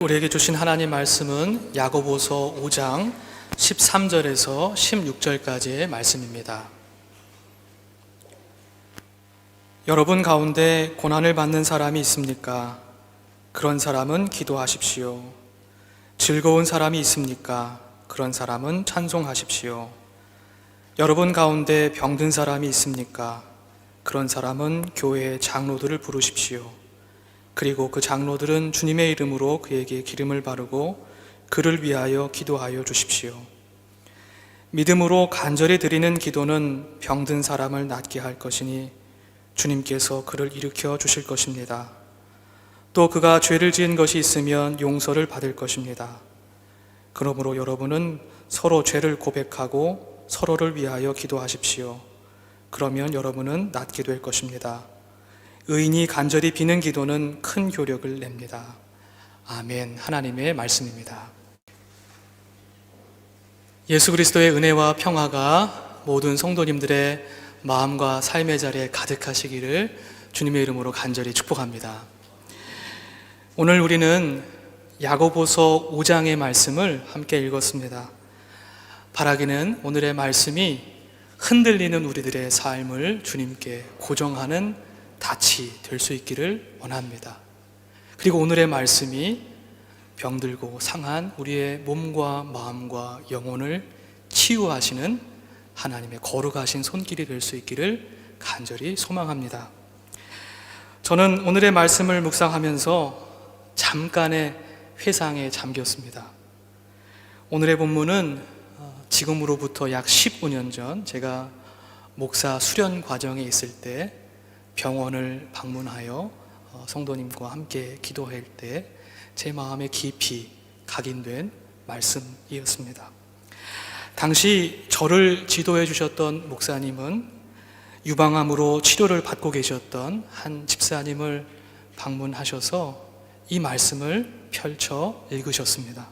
우리에게 주신 하나님 말씀은 야고보서 5장 13절에서 16절까지의 말씀입니다. 여러분 가운데 고난을 받는 사람이 있습니까? 그런 사람은 기도하십시오. 즐거운 사람이 있습니까? 그런 사람은 찬송하십시오. 여러분 가운데 병든 사람이 있습니까? 그런 사람은 교회의 장로들을 부르십시오. 그리고 그 장로들은 주님의 이름으로 그에게 기름을 바르고 그를 위하여 기도하여 주십시오. 믿음으로 간절히 드리는 기도는 병든 사람을 낫게 할 것이니 주님께서 그를 일으켜 주실 것입니다. 또 그가 죄를 지은 것이 있으면 용서를 받을 것입니다. 그러므로 여러분은 서로 죄를 고백하고 서로를 위하여 기도하십시오. 그러면 여러분은 낫게 될 것입니다. 의인이 간절히 비는 기도는 큰 효력을 냅니다. 아멘. 하나님의 말씀입니다. 예수 그리스도의 은혜와 평화가 모든 성도님들의 마음과 삶의 자리에 가득하시기를 주님의 이름으로 간절히 축복합니다. 오늘 우리는 야고보서 5장의 말씀을 함께 읽었습니다. 바라기는 오늘의 말씀이 흔들리는 우리들의 삶을 주님께 고정하는 닻이 될 수 있기를 원합니다. 그리고 오늘의 말씀이 병들고 상한 우리의 몸과 마음과 영혼을 치유하시는 하나님의 거룩하신 손길이 될 수 있기를 간절히 소망합니다. 저는 오늘의 말씀을 묵상하면서 잠깐의 회상에 잠겼습니다. 오늘의 본문은 지금으로부터 약 15년 전 제가 목사 수련 과정에 있을 때 병원을 방문하여 성도님과 함께 기도할 때 제 마음에 깊이 각인된 말씀이었습니다. 당시 저를 지도해 주셨던 목사님은 유방암으로 치료를 받고 계셨던 한 집사님을 방문하셔서 이 말씀을 펼쳐 읽으셨습니다.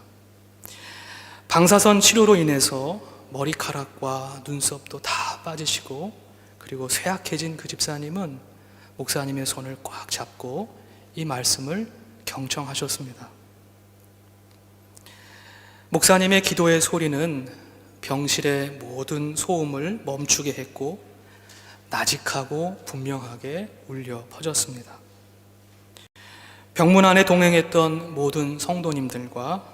방사선 치료로 인해서 머리카락과 눈썹도 다 빠지시고 그리고 쇠약해진 그 집사님은 목사님의 손을 꽉 잡고 이 말씀을 경청하셨습니다. 목사님의 기도의 소리는 병실의 모든 소음을 멈추게 했고 나직하고 분명하게 울려 퍼졌습니다. 병문 안에 동행했던 모든 성도님들과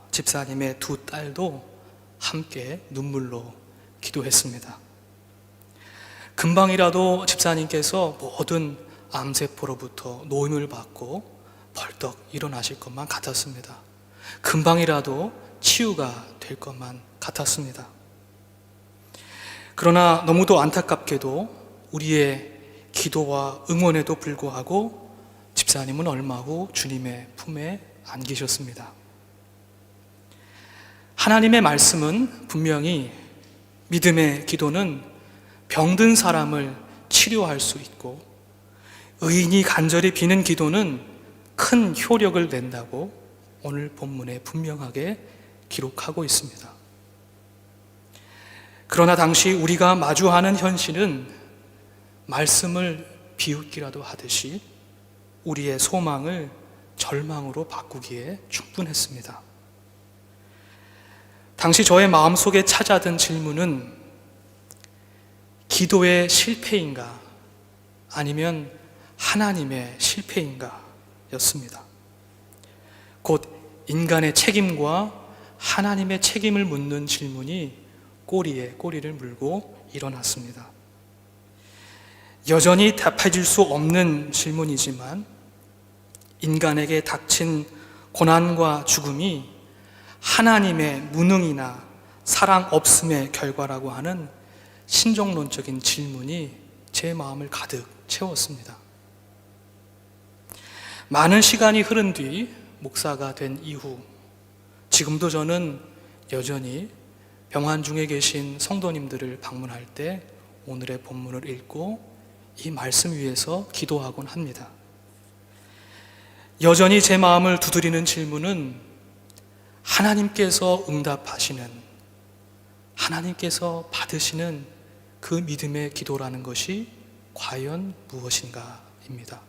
집사님의 두 딸도 함께 눈물로 기도했습니다. 금방이라도 집사님께서 모든 암세포로부터 노임을 받고 벌떡 일어나실 것만 같았습니다. 금방이라도 치유가 될 것만 같았습니다. 그러나 너무도 안타깝게도 우리의 기도와 응원에도 불구하고 집사님은 얼마 후 주님의 품에 안기셨습니다. 하나님의 말씀은 분명히 믿음의 기도는 병든 사람을 치료할 수 있고 의인이 간절히 비는 기도는 큰 효력을 낸다고 오늘 본문에 분명하게 기록하고 있습니다. 그러나 당시 우리가 마주하는 현실은 말씀을 비웃기라도 하듯이 우리의 소망을 절망으로 바꾸기에 충분했습니다. 당시 저의 마음속에 찾아든 질문은 기도의 실패인가 아니면 하나님의 실패인가 였습니다. 곧 인간의 책임과 하나님의 책임을 묻는 질문이 꼬리에 꼬리를 물고 일어났습니다. 여전히 답해질 수 없는 질문이지만 인간에게 닥친 고난과 죽음이 하나님의 무능이나 사랑 없음의 결과라고 하는 신정론적인 질문이 제 마음을 가득 채웠습니다. 많은 시간이 흐른 뒤 목사가 된 이후 지금도 저는 여전히 병환 중에 계신 성도님들을 방문할 때 오늘의 본문을 읽고 이 말씀 위에서 기도하곤 합니다. 여전히 제 마음을 두드리는 질문은 하나님께서 응답하시는, 하나님께서 받으시는 그 믿음의 기도라는 것이 과연 무엇인가입니다.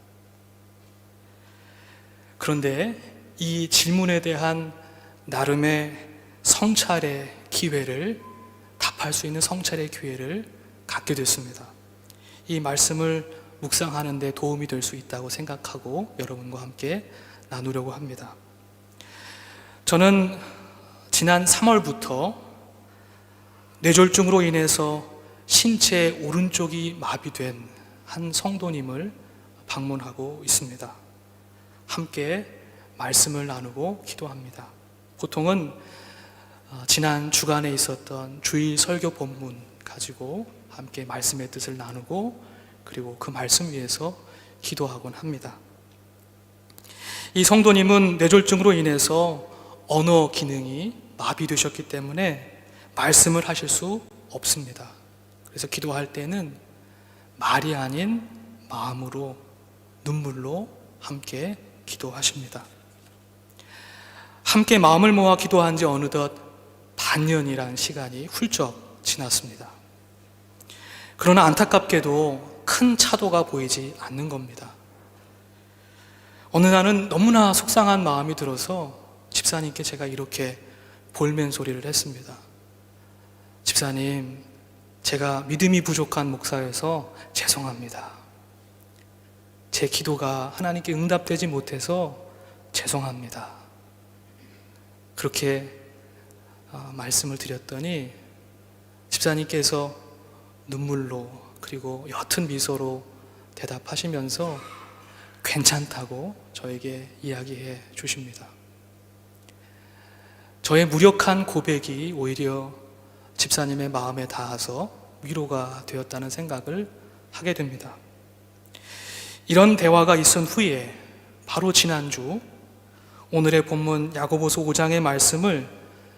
그런데 이 질문에 대한 나름의 성찰의 기회를, 답할 수 있는 성찰의 기회를 갖게 됐습니다. 이 말씀을 묵상하는 데 도움이 될 수 있다고 생각하고 여러분과 함께 나누려고 합니다. 저는 지난 3월부터 뇌졸중으로 인해서 신체 오른쪽이 마비된 한 성도님을 방문하고 있습니다. 함께 말씀을 나누고 기도합니다. 보통은 지난 주간에 있었던 주일 설교 본문 가지고 함께 말씀의 뜻을 나누고 그리고 그 말씀 위에서 기도하곤 합니다. 이 성도님은 뇌졸중으로 인해서 언어 기능이 마비되셨기 때문에 말씀을 하실 수 없습니다. 그래서 기도할 때는 말이 아닌 마음으로, 눈물로 함께 기도하십니다. 함께 마음을 모아 기도한 지 어느덧 반년이란 시간이 훌쩍 지났습니다. 그러나 안타깝게도 큰 차도가 보이지 않는 겁니다. 어느 날은 너무나 속상한 마음이 들어서 집사님께 제가 이렇게 볼멘 소리를 했습니다. 집사님, 제가 믿음이 부족한 목사여서 죄송합니다. 제 기도가 하나님께 응답되지 못해서 죄송합니다. 그렇게 말씀을 드렸더니 집사님께서 눈물로 그리고 옅은 미소로 대답하시면서 괜찮다고 저에게 이야기해 주십니다. 저의 무력한 고백이 오히려 집사님의 마음에 닿아서 위로가 되었다는 생각을 하게 됩니다. 이런 대화가 있은 후에 바로 지난주 오늘의 본문 야고보서 5장의 말씀을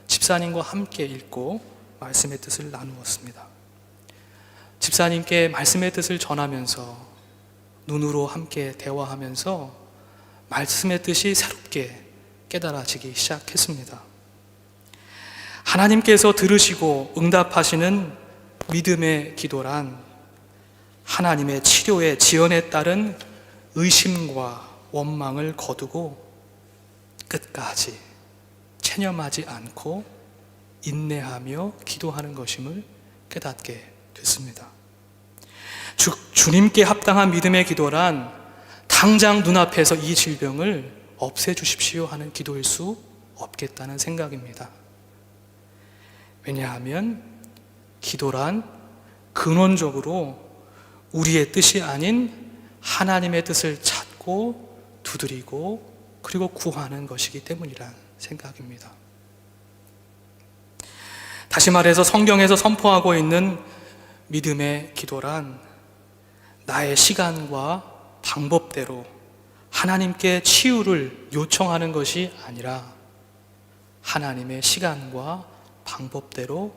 집사님과 함께 읽고 말씀의 뜻을 나누었습니다. 집사님께 말씀의 뜻을 전하면서 눈으로 함께 대화하면서 말씀의 뜻이 새롭게 깨달아지기 시작했습니다. 하나님께서 들으시고 응답하시는 믿음의 기도란 하나님의 치료의 지연에 따른 의심과 원망을 거두고 끝까지 체념하지 않고 인내하며 기도하는 것임을 깨닫게 됐습니다. 주님께 합당한 믿음의 기도란 당장 눈앞에서 이 질병을 없애주십시오 하는 기도일 수 없겠다는 생각입니다. 왜냐하면 기도란 근원적으로 우리의 뜻이 아닌 하나님의 뜻을 찾고 두드리고 그리고 구하는 것이기 때문이란 생각입니다. 다시 말해서 성경에서 선포하고 있는 믿음의 기도란 나의 시간과 방법대로 하나님께 치유를 요청하는 것이 아니라 하나님의 시간과 방법대로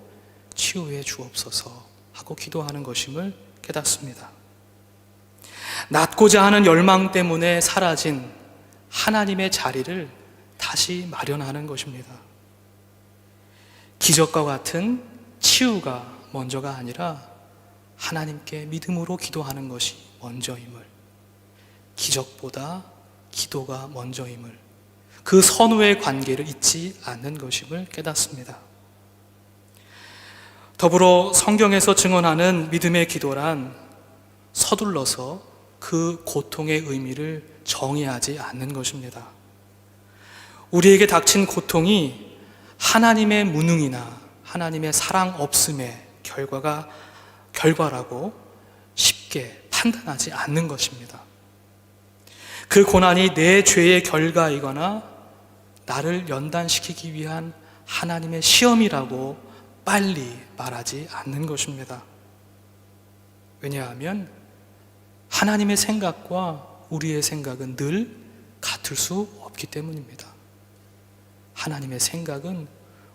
치유해 주옵소서 하고 기도하는 것임을 깨닫습니다. 낳고자 하는 열망 때문에 사라진 하나님의 자리를 다시 마련하는 것입니다. 기적과 같은 치유가 먼저가 아니라 하나님께 믿음으로 기도하는 것이 먼저임을, 기적보다 기도가 먼저임을, 그 선후의 관계를 잊지 않는 것임을 깨닫습니다. 더불어 성경에서 증언하는 믿음의 기도란 서둘러서 그 고통의 의미를 정의하지 않는 것입니다. 우리에게 닥친 고통이 하나님의 무능이나 하나님의 사랑 없음의 결과라고 쉽게 판단하지 않는 것입니다. 그 고난이 내 죄의 결과이거나 나를 연단시키기 위한 하나님의 시험이라고 빨리 말하지 않는 것입니다. 왜냐하면 하나님의 생각과 우리의 생각은 늘 같을 수 없기 때문입니다. 하나님의 생각은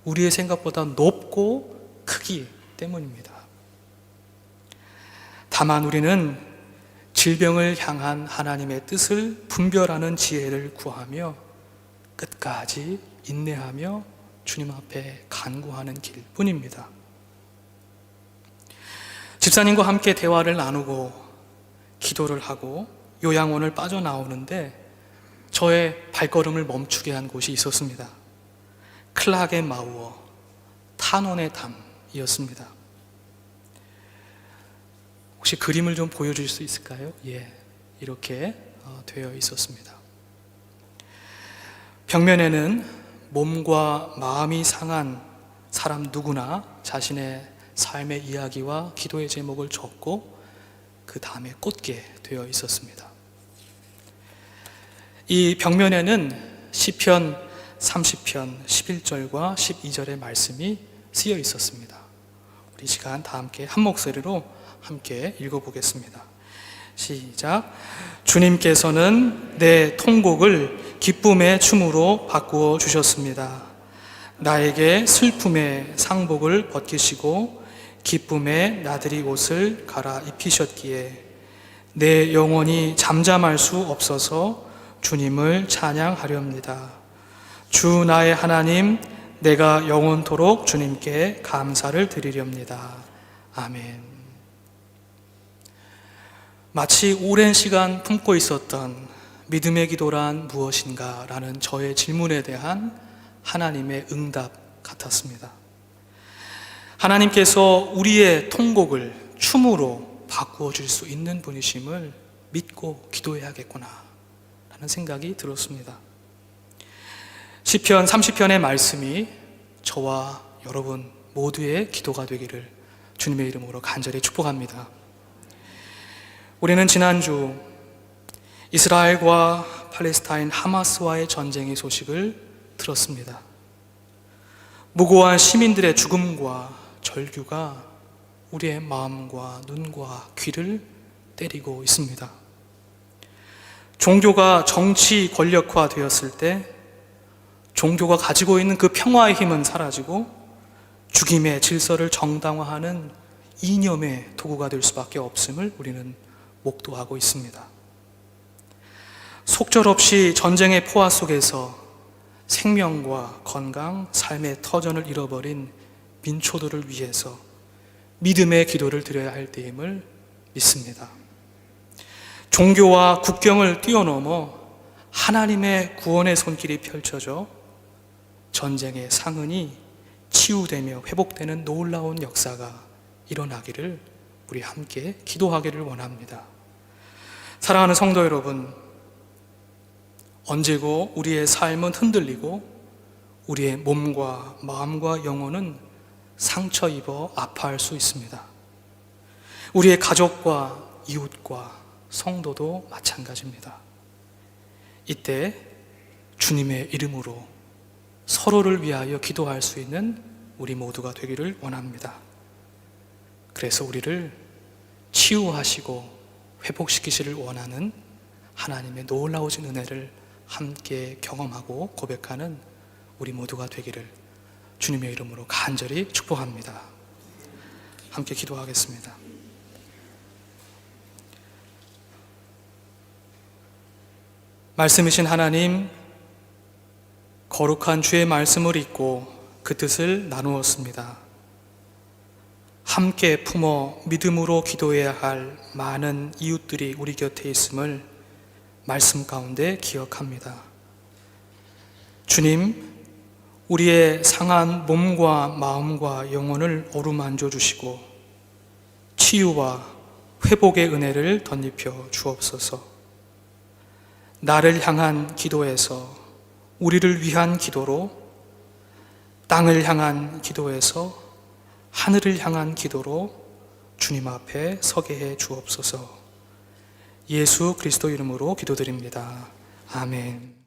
우리의 생각보다 높고 크기 때문입니다. 다만 우리는 질병을 향한 하나님의 뜻을 분별하는 지혜를 구하며 끝까지 인내하며 주님 앞에 간구하는 길뿐입니다. 집사님과 함께 대화를 나누고 기도를 하고 요양원을 빠져나오는데 저의 발걸음을 멈추게 한 곳이 있었습니다. 클라게 마우어 탄원의 담이었습니다. 혹시 그림을 좀 보여줄 수 있을까요? 예, 이렇게 되어 있었습니다. 벽면에는 몸과 마음이 상한 사람 누구나 자신의 삶의 이야기와 기도의 제목을 적고 그 다음에 꽂게 되어 있었습니다. 이 벽면에는 시편 30편 11절과 12절의 말씀이 쓰여 있었습니다. 우리 시간 다 함께 한 목소리로 함께 읽어보겠습니다. 시작. 주님께서는 내 통곡을 기쁨의 춤으로 바꾸어 주셨습니다. 나에게 슬픔의 상복을 벗기시고 기쁨의 나들이 옷을 갈아입히셨기에 내 영혼이 잠잠할 수 없어서 주님을 찬양하렵니다. 주 나의 하나님, 내가 영원토록 주님께 감사를 드리렵니다. 아멘. 마치 오랜 시간 품고 있었던 믿음의 기도란 무엇인가 라는 저의 질문에 대한 하나님의 응답 같았습니다. 하나님께서 우리의 통곡을 춤으로 바꾸어 줄 수 있는 분이심을 믿고 기도해야겠구나 라는 생각이 들었습니다. 시편 30편의 말씀이 저와 여러분 모두의 기도가 되기를 주님의 이름으로 간절히 축복합니다. 우리는 지난주 이스라엘과 팔레스타인 하마스와의 전쟁의 소식을 들었습니다. 무고한 시민들의 죽음과 절규가 우리의 마음과 눈과 귀를 때리고 있습니다. 종교가 정치 권력화 되었을 때 종교가 가지고 있는 그 평화의 힘은 사라지고 죽임의 질서를 정당화하는 이념의 도구가 될 수밖에 없음을 우리는 목도하고 있습니다. 속절없이 전쟁의 포화 속에서 생명과 건강, 삶의 터전을 잃어버린 민초들을 위해서 믿음의 기도를 드려야 할 때임을 믿습니다. 종교와 국경을 뛰어넘어 하나님의 구원의 손길이 펼쳐져 전쟁의 상흔이 치유되며 회복되는 놀라운 역사가 일어나기를 우리 함께 기도하기를 원합니다. 사랑하는 성도 여러분, 언제고 우리의 삶은 흔들리고 우리의 몸과 마음과 영혼은 상처 입어 아파할 수 있습니다. 우리의 가족과 이웃과 성도도 마찬가지입니다. 이때 주님의 이름으로 서로를 위하여 기도할 수 있는 우리 모두가 되기를 원합니다. 그래서 우리를 치유하시고 회복시키시를 원하는 하나님의 놀라우신 은혜를 함께 경험하고 고백하는 우리 모두가 되기를 주님의 이름으로 간절히 축복합니다. 함께 기도하겠습니다. 말씀이신 하나님, 거룩한 주의 말씀을 읽고 그 뜻을 나누었습니다. 함께 품어 믿음으로 기도해야 할 많은 이웃들이 우리 곁에 있음을 말씀 가운데 기억합니다. 주님, 우리의 상한 몸과 마음과 영혼을 어루만져 주시고 치유와 회복의 은혜를 덧입혀 주옵소서. 나를 향한 기도에서 우리를 위한 기도로, 땅을 향한 기도에서 하늘을 향한 기도로 주님 앞에 서게 해 주옵소서. 예수 그리스도 이름으로 기도드립니다. 아멘.